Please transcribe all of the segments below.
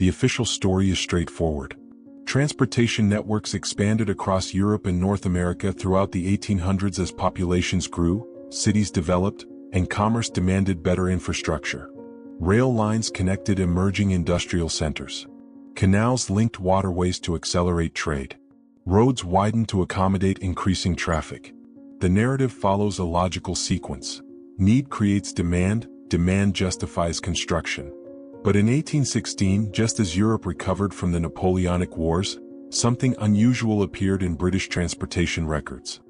The official story is straightforward. Transportation networks expanded across Europe and North America throughout the 1800s as populations grew, cities developed, and commerce demanded better infrastructure. Rail lines connected emerging industrial centers. Canals linked waterways to accelerate trade. Roads widened to accommodate increasing traffic. The narrative follows a logical sequence. Need creates demand, demand justifies construction. But in 1816, just as Europe recovered from the Napoleonic Wars, something unusual appeared in British transportation records.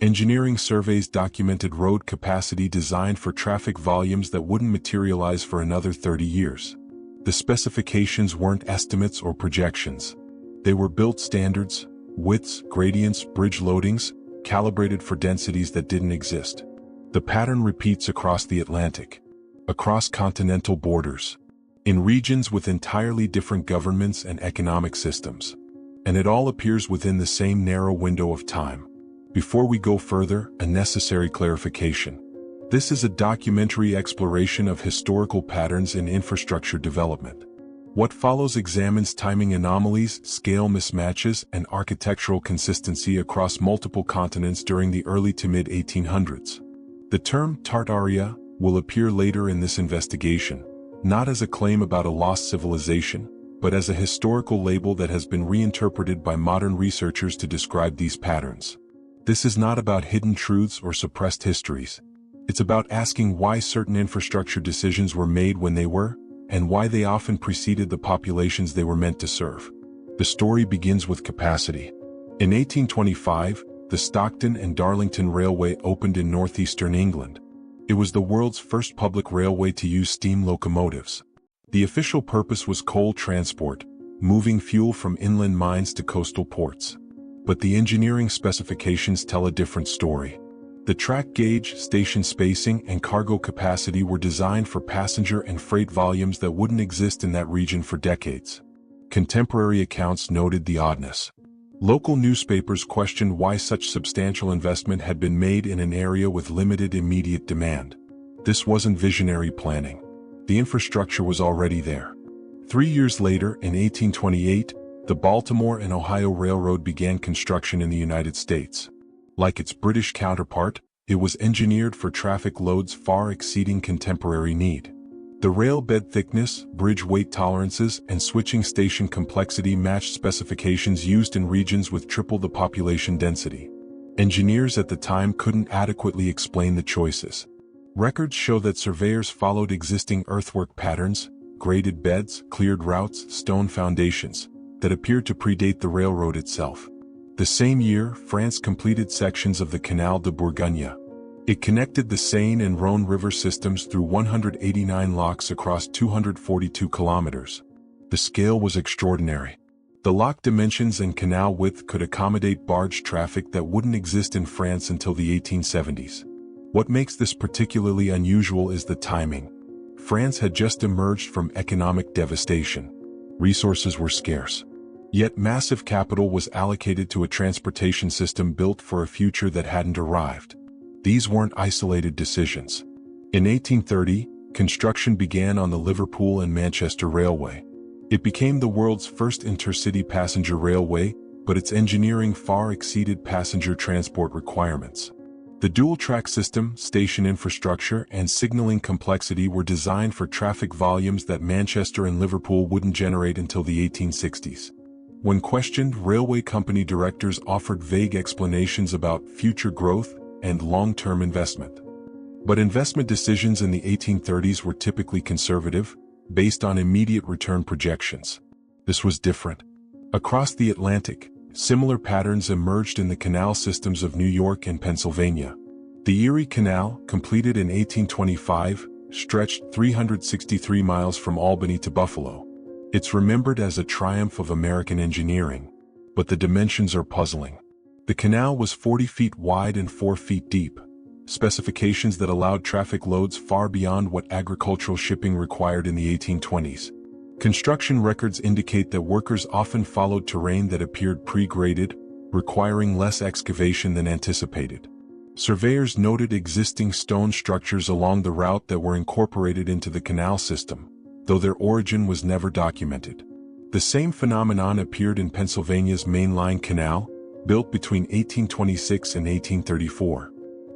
Engineering surveys documented road capacity designed for traffic volumes that wouldn't materialize for another 30 years. The specifications weren't estimates or projections. They were built standards, widths, gradients, bridge loadings, calibrated for densities that didn't exist. The pattern repeats across the Atlantic, across continental borders, in regions with entirely different governments and economic systems. And it all appears within the same narrow window of time. Before we go further, a necessary clarification. This is a documentary exploration of historical patterns in infrastructure development. What follows examines timing anomalies, scale mismatches, and architectural consistency across multiple continents during the early to mid-1800s. The term Tartaria will appear later in this investigation, not as a claim about a lost civilization, but as a historical label that has been reinterpreted by modern researchers to describe these patterns. This is not about hidden truths or suppressed histories. It's about asking why certain infrastructure decisions were made when they were, and why they often preceded the populations they were meant to serve. The story begins with capacity. In 1825, the Stockton and Darlington Railway opened in northeastern England. It was the world's first public railway to use steam locomotives. The official purpose was coal transport, moving fuel from inland mines to coastal ports. But the engineering specifications tell a different story. The track gauge, station spacing, and cargo capacity were designed for passenger and freight volumes that wouldn't exist in that region for decades. Contemporary accounts noted the oddness. Local newspapers questioned why such substantial investment had been made in an area with limited immediate demand. This wasn't visionary planning. The infrastructure was already there. 3 years later, in 1828, the Baltimore and Ohio Railroad began construction in the United States. Like its British counterpart, it was engineered for traffic loads far exceeding contemporary need. The rail bed thickness, bridge weight tolerances, and switching station complexity matched specifications used in regions with triple the population density. Engineers at the time couldn't adequately explain the choices. Records show that surveyors followed existing earthwork patterns, graded beds, cleared routes, stone foundations, that appeared to predate the railroad itself. The same year, France completed sections of the Canal de Bourgogne. It connected the Seine and Rhône river systems through 189 locks across 242 kilometers. The scale was extraordinary. The lock dimensions and canal width could accommodate barge traffic that wouldn't exist in France until the 1870s. What makes this particularly unusual is the timing. France had just emerged from economic devastation. Resources were scarce. Yet massive capital was allocated to a transportation system built for a future that hadn't arrived. These weren't isolated decisions. In 1830, construction began on the Liverpool and Manchester Railway. It became the world's first intercity passenger railway, but its engineering far exceeded passenger transport requirements. The dual-track system, station infrastructure, and signaling complexity were designed for traffic volumes that Manchester and Liverpool wouldn't generate until the 1860s. When questioned, railway company directors offered vague explanations about future growth and long-term investment. But investment decisions in the 1830s were typically conservative, based on immediate return projections. This was different. Across the Atlantic, similar patterns emerged in the canal systems of New York and Pennsylvania. The Erie Canal, completed in 1825, stretched 363 miles from Albany to Buffalo. It's remembered as a triumph of American engineering, but the dimensions are puzzling. The canal was 40 feet wide and 4 feet deep, specifications that allowed traffic loads far beyond what agricultural shipping required in the 1820s. Construction records indicate that workers often followed terrain that appeared pre-graded, requiring less excavation than anticipated. Surveyors noted existing stone structures along the route that were incorporated into the canal system, though their origin was never documented. The same phenomenon appeared in Pennsylvania's Main Line Canal, built between 1826 and 1834.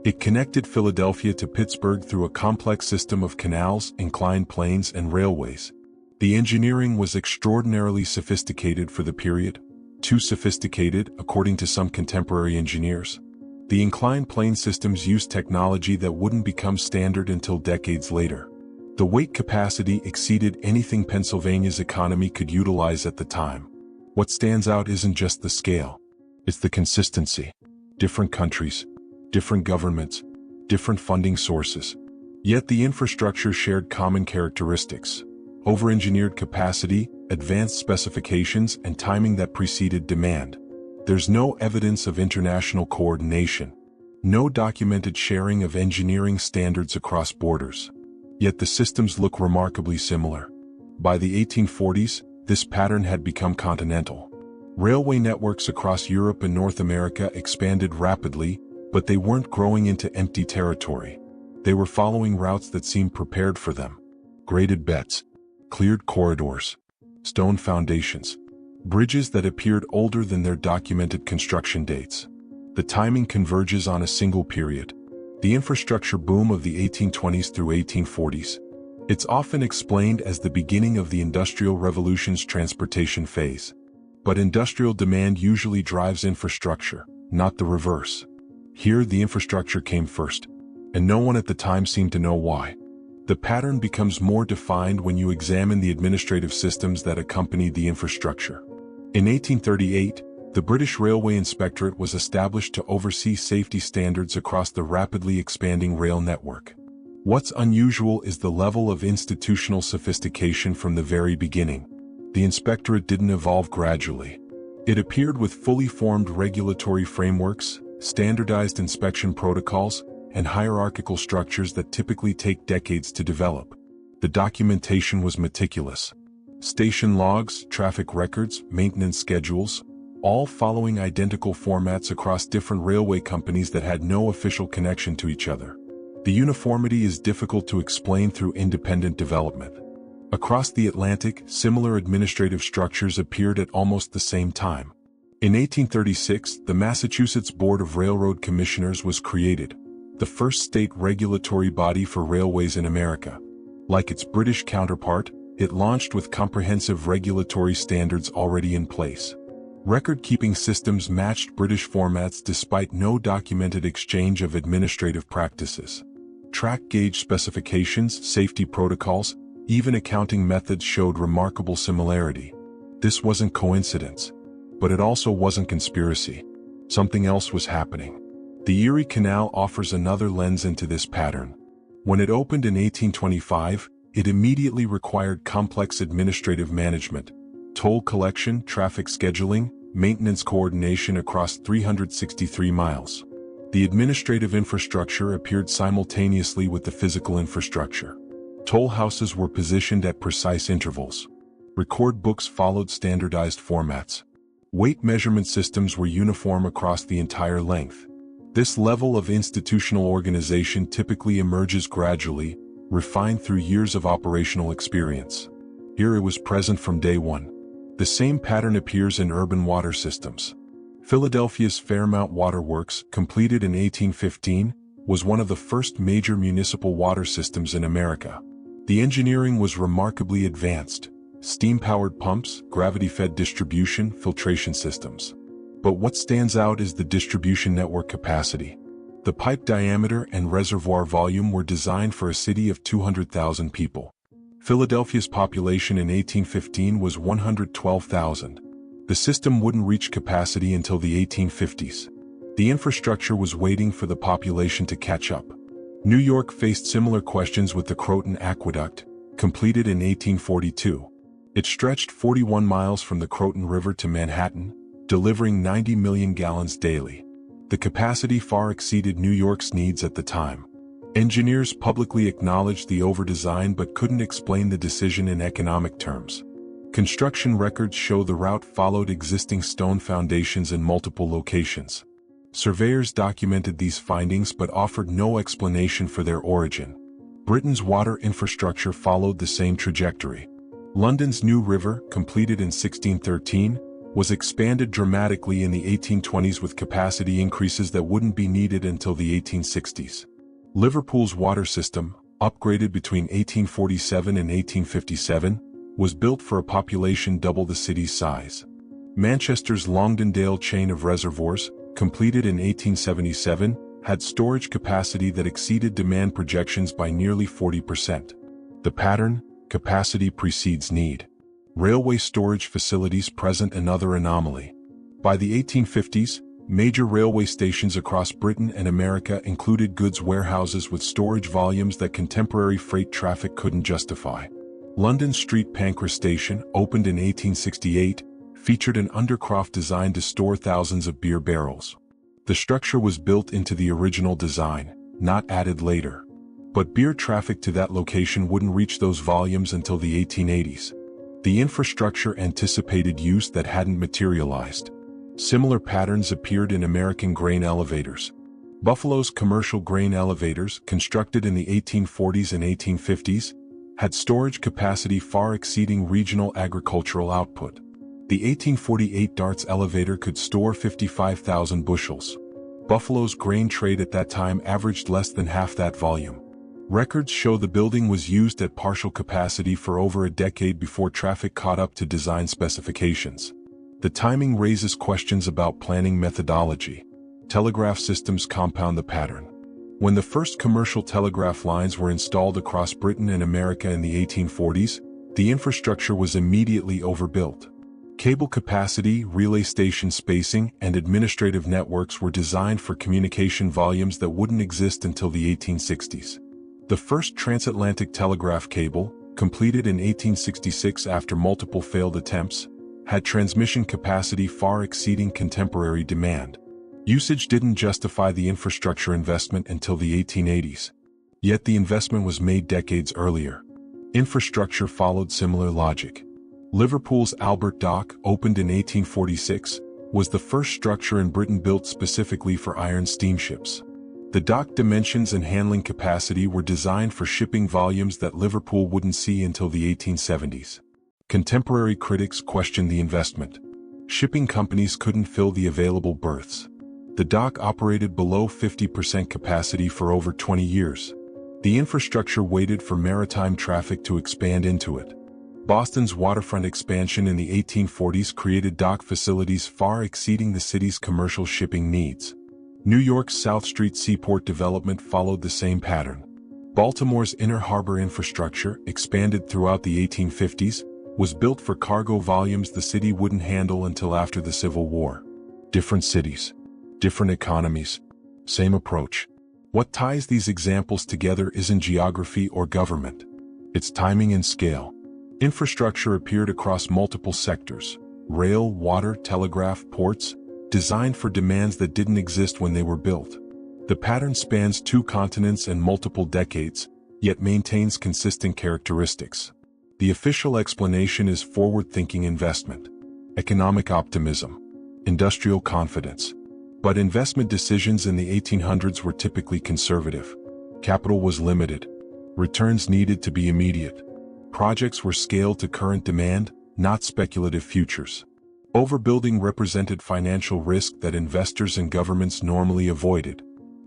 It connected Philadelphia to Pittsburgh through a complex system of canals, inclined planes, and railways. The engineering was extraordinarily sophisticated for the period, too sophisticated, according to some contemporary engineers. The inclined plane systems used technology that wouldn't become standard until decades later. The weight capacity exceeded anything Pennsylvania's economy could utilize at the time. What stands out isn't just the scale. It's the consistency. Different countries, different governments, different funding sources. Yet the infrastructure shared common characteristics: over-engineered capacity, advanced specifications, and timing that preceded demand. There's no evidence of international coordination, no documented sharing of engineering standards across borders. Yet the systems look remarkably similar. By the 1840s, this pattern had become continental. Railway networks across Europe and North America expanded rapidly, but they weren't growing into empty territory. They were following routes that seemed prepared for them. Graded beds, cleared corridors, stone foundations, bridges that appeared older than their documented construction dates. The timing converges on a single period: the infrastructure boom of the 1820s through 1840s. It's often explained as the beginning of the Industrial Revolution's transportation phase. But industrial demand usually drives infrastructure, not the reverse. Here the infrastructure came first, and no one at the time seemed to know why. The pattern becomes more defined when you examine the administrative systems that accompanied the infrastructure. In 1838, the British Railway Inspectorate was established to oversee safety standards across the rapidly expanding rail network. What's unusual is the level of institutional sophistication from the very beginning. The inspectorate didn't evolve gradually. It appeared with fully formed regulatory frameworks, standardized inspection protocols, and hierarchical structures that typically take decades to develop. The documentation was meticulous. Station logs, traffic records, maintenance schedules, all following identical formats across different railway companies that had no official connection to each other. The uniformity is difficult to explain through independent development. Across the Atlantic, similar administrative structures appeared at almost the same time. In 1836, the Massachusetts Board of Railroad Commissioners was created, the first state regulatory body for railways in America. Like its British counterpart, it launched with comprehensive regulatory standards already in place. Record-keeping systems matched British formats despite no documented exchange of administrative practices. Track gauge specifications, safety protocols, even accounting methods showed remarkable similarity. This wasn't coincidence, but it also wasn't conspiracy. Something else was happening. The Erie Canal offers another lens into this pattern. When it opened in 1825, it immediately required complex administrative management: toll collection, traffic scheduling, maintenance coordination across 363 miles. The administrative infrastructure appeared simultaneously with the physical infrastructure. Toll houses were positioned at precise intervals. Record books followed standardized formats. Weight measurement systems were uniform across the entire length. This level of institutional organization typically emerges gradually, refined through years of operational experience. Here it was present from day one. The same pattern appears in urban water systems. Philadelphia's Fairmount Water Works, completed in 1815, was one of the first major municipal water systems in America. The engineering was remarkably advanced: steam-powered pumps, gravity-fed distribution, filtration systems. But what stands out is the distribution network capacity. The pipe diameter and reservoir volume were designed for a city of 200,000 people. Philadelphia's population in 1815 was 112,000. The system wouldn't reach capacity until the 1850s. The infrastructure was waiting for the population to catch up. New York faced similar questions with the Croton Aqueduct, completed in 1842. It stretched 41 miles from the Croton River to Manhattan, delivering 90 million gallons daily. The capacity far exceeded New York's needs at the time. Engineers publicly acknowledged the overdesign but couldn't explain the decision in economic terms. Construction records show the route followed existing stone foundations in multiple locations. Surveyors documented these findings but offered no explanation for their origin. Britain's water infrastructure followed the same trajectory. London's New River, completed in 1613, was expanded dramatically in the 1820s with capacity increases that wouldn't be needed until the 1860s. Liverpool's water system, upgraded between 1847 and 1857, was built for a population double the city's size. Manchester's Longdendale chain of reservoirs, completed in 1877, had storage capacity that exceeded demand projections by nearly 40%. The pattern, capacity precedes need. Railway storage facilities present another anomaly. By the 1850s, major railway stations across Britain and America included goods warehouses with storage volumes that contemporary freight traffic couldn't justify. London Street Pancras Station, opened in 1868, featured an undercroft designed to store thousands of beer barrels. The structure was built into the original design, not added later. But beer traffic to that location wouldn't reach those volumes until the 1880s. The infrastructure anticipated use that hadn't materialized. Similar patterns appeared in American grain elevators. Buffalo's commercial grain elevators, constructed in the 1840s and 1850s, had storage capacity far exceeding regional agricultural output. The 1848 Darts elevator could store 55,000 bushels. Buffalo's grain trade at that time averaged less than half that volume. Records show the building was used at partial capacity for over a decade before traffic caught up to design specifications. The timing raises questions about planning methodology. Telegraph systems compound the pattern. When the first commercial telegraph lines were installed across Britain and America in the 1840s, the infrastructure was immediately overbuilt. Cable capacity, relay station spacing, and administrative networks were designed for communication volumes that wouldn't exist until the 1860s. The first transatlantic telegraph cable, completed in 1866 after multiple failed attempts, had transmission capacity far exceeding contemporary demand. Usage didn't justify the infrastructure investment until the 1880s. Yet the investment was made decades earlier. Infrastructure followed similar logic. Liverpool's Albert Dock, opened in 1846, was the first structure in Britain built specifically for iron steamships. The dock dimensions and handling capacity were designed for shipping volumes that Liverpool wouldn't see until the 1870s. Contemporary critics questioned the investment. Shipping companies couldn't fill the available berths. The dock operated below 50% capacity for over 20 years. The infrastructure waited for maritime traffic to expand into it. Boston's waterfront expansion in the 1840s created dock facilities far exceeding the city's commercial shipping needs. New York's South Street seaport development followed the same pattern. Baltimore's inner harbor infrastructure, expanded throughout the 1850s, was built for cargo volumes the city wouldn't handle until after the Civil War. Different cities, different economies, same approach. What ties these examples together isn't geography or government. It's timing and scale. Infrastructure appeared across multiple sectors: rail, water, telegraph, ports, designed for demands that didn't exist when they were built. The pattern spans 2 continents and multiple decades, yet maintains consistent characteristics. The official explanation is forward-thinking investment, economic optimism, industrial confidence. But investment decisions in the 1800s were typically conservative. Capital was limited. Returns needed to be immediate. Projects were scaled to current demand, not speculative futures. Overbuilding represented financial risk that investors and governments normally avoided.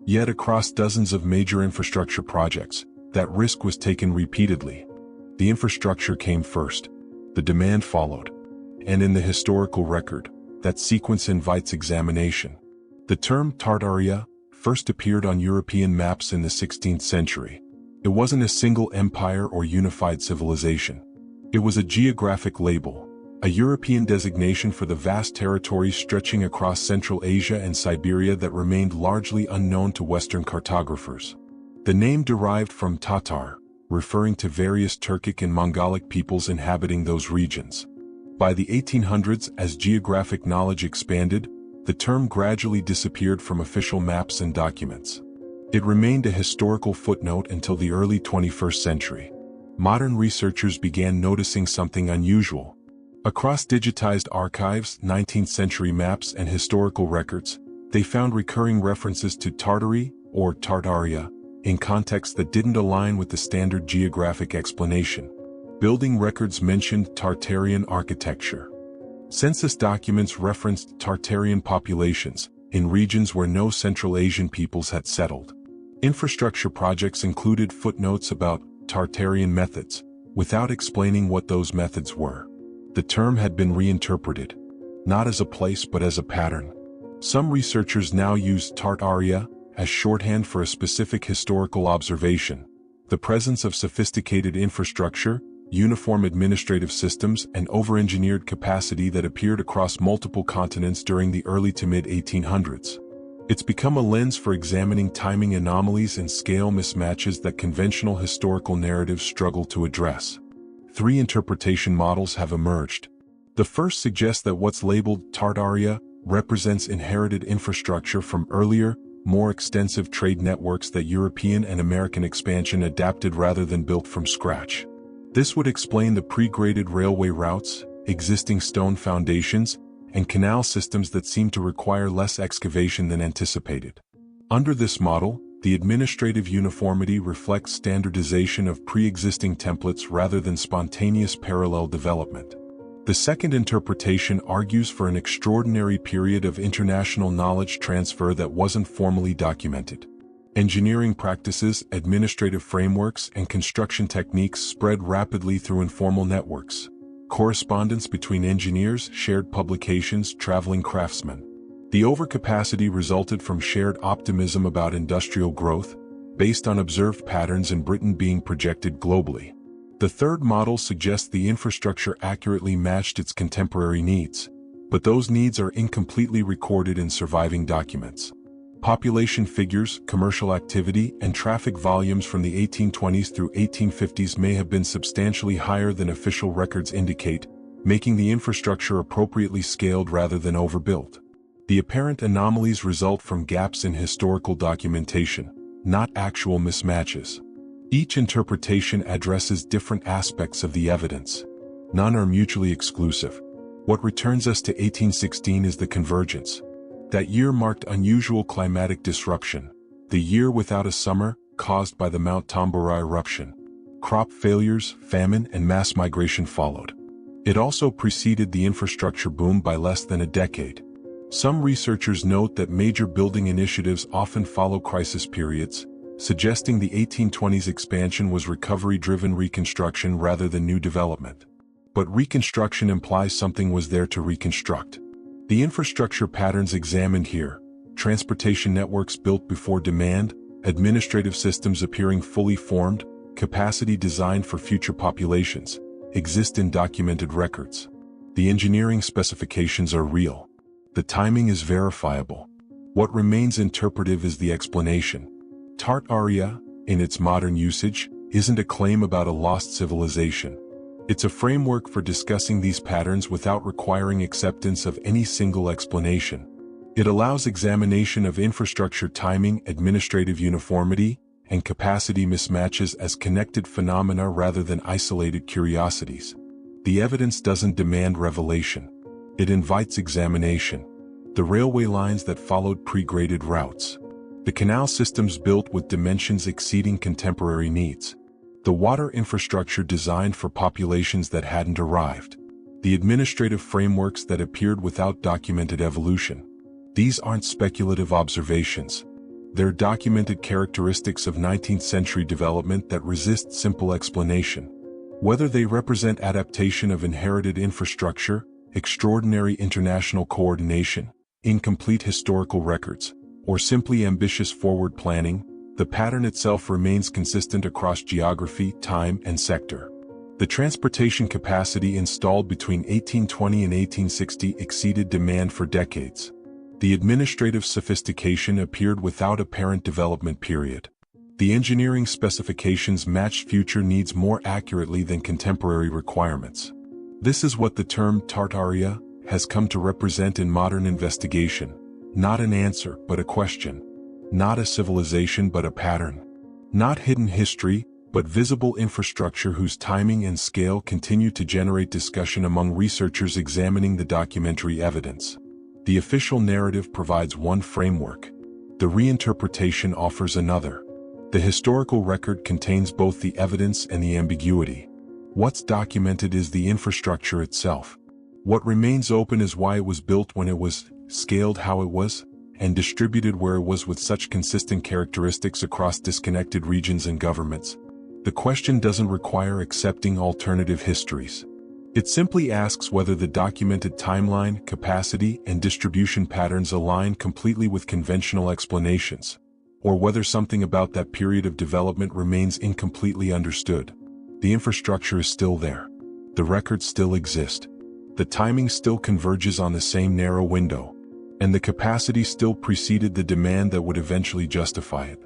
Yet across dozens of major infrastructure projects, that risk was taken repeatedly. The infrastructure came first. The demand followed. And in the historical record, that sequence invites examination. The term Tartaria first appeared on European maps in the 16th century. It wasn't a single empire or unified civilization. It was a geographic label, a European designation for the vast territories stretching across Central Asia and Siberia that remained largely unknown to Western cartographers. The name derived from Tatar, referring to various Turkic and Mongolic peoples inhabiting those regions. By the 1800s, as geographic knowledge expanded, the term gradually disappeared from official maps and documents. It remained a historical footnote until the early 21st century. Modern researchers began noticing something unusual. Across digitized archives, 19th century maps, and historical records, they found recurring references to Tartary, or Tartaria, in contexts that didn't align with the standard geographic explanation. Building records mentioned Tartarian architecture. Census documents referenced Tartarian populations in regions where no Central Asian peoples had settled. Infrastructure projects included footnotes about Tartarian methods, without explaining what those methods were. The term had been reinterpreted, not as a place but as a pattern. Some researchers now use Tartaria as shorthand for a specific historical observation: the presence of sophisticated infrastructure, uniform administrative systems, and over-engineered capacity that appeared across multiple continents during the early to mid-1800s. It's become a lens for examining timing anomalies and scale mismatches that conventional historical narratives struggle to address. 3 interpretation models have emerged. The first suggests that what's labeled Tartaria represents inherited infrastructure from earlier, more extensive trade networks that European and American expansion adapted rather than built from scratch. This would explain the pre-graded railway routes, existing stone foundations, and canal systems that seem to require less excavation than anticipated. Under this model, the administrative uniformity reflects standardization of pre-existing templates rather than spontaneous parallel development. The second interpretation argues for an extraordinary period of international knowledge transfer that wasn't formally documented. Engineering practices, administrative frameworks, and construction techniques spread rapidly through informal networks. Correspondence between engineers, shared publications, traveling craftsmen. The overcapacity resulted from shared optimism about industrial growth, based on observed patterns in Britain being projected globally. The third model suggests the infrastructure accurately matched its contemporary needs, but those needs are incompletely recorded in surviving documents. Population figures, commercial activity, and traffic volumes from the 1820s through 1850s may have been substantially higher than official records indicate, making the infrastructure appropriately scaled rather than overbuilt. The apparent anomalies result from gaps in historical documentation, not actual mismatches. Each interpretation addresses different aspects of the evidence. None are mutually exclusive. What returns us to 1816 is the convergence. That year marked unusual climatic disruption, the year without a summer, caused by the Mount Tambora eruption. Crop failures, famine, and mass migration followed. It also preceded the infrastructure boom by less than a decade. Some researchers note that major building initiatives often follow crisis periods, suggesting the 1820s expansion was recovery-driven reconstruction rather than new development. But reconstruction implies something was there to reconstruct. The infrastructure patterns examined here, transportation networks built before demand, administrative systems appearing fully formed, capacity designed for future populations, exist in documented records. The engineering specifications are real. The timing is verifiable. What remains interpretive is the explanation. Tartaria, in its modern usage, isn't a claim about a lost civilization. It's a framework for discussing these patterns without requiring acceptance of any single explanation. It allows examination of infrastructure timing, administrative uniformity, and capacity mismatches as connected phenomena rather than isolated curiosities. The evidence doesn't demand revelation. It invites examination. The railway lines that followed pre-graded routes. The canal systems built with dimensions exceeding contemporary needs. The water infrastructure designed for populations that hadn't arrived. The administrative frameworks that appeared without documented evolution. These aren't speculative observations. They're documented characteristics of 19th century development that resist simple explanation. Whether they represent adaptation of inherited infrastructure, extraordinary international coordination, incomplete historical records, or simply ambitious forward planning, the pattern itself remains consistent across geography, time, and sector. The transportation capacity installed between 1820 and 1860 exceeded demand for decades. The administrative sophistication appeared without apparent development period. The engineering specifications matched future needs more accurately than contemporary requirements. This is what the term Tartaria has come to represent in modern investigation, not an answer but a question. Not a civilization but a pattern. Not hidden history, but visible infrastructure whose timing and scale continue to generate discussion among researchers examining the documentary evidence. The official narrative provides one framework. The reinterpretation offers another. The historical record contains both the evidence and the ambiguity. What's documented is the infrastructure itself. What remains open is why it was built when it was, scaled how it was, and distributed where it was with such consistent characteristics across disconnected regions and governments. The question doesn't require accepting alternative histories. It simply asks whether the documented timeline, capacity, and distribution patterns align completely with conventional explanations, or whether something about that period of development remains incompletely understood. The infrastructure is still there. The records still exist. The timing still converges on the same narrow window, and the capacity still preceded the demand that would eventually justify it.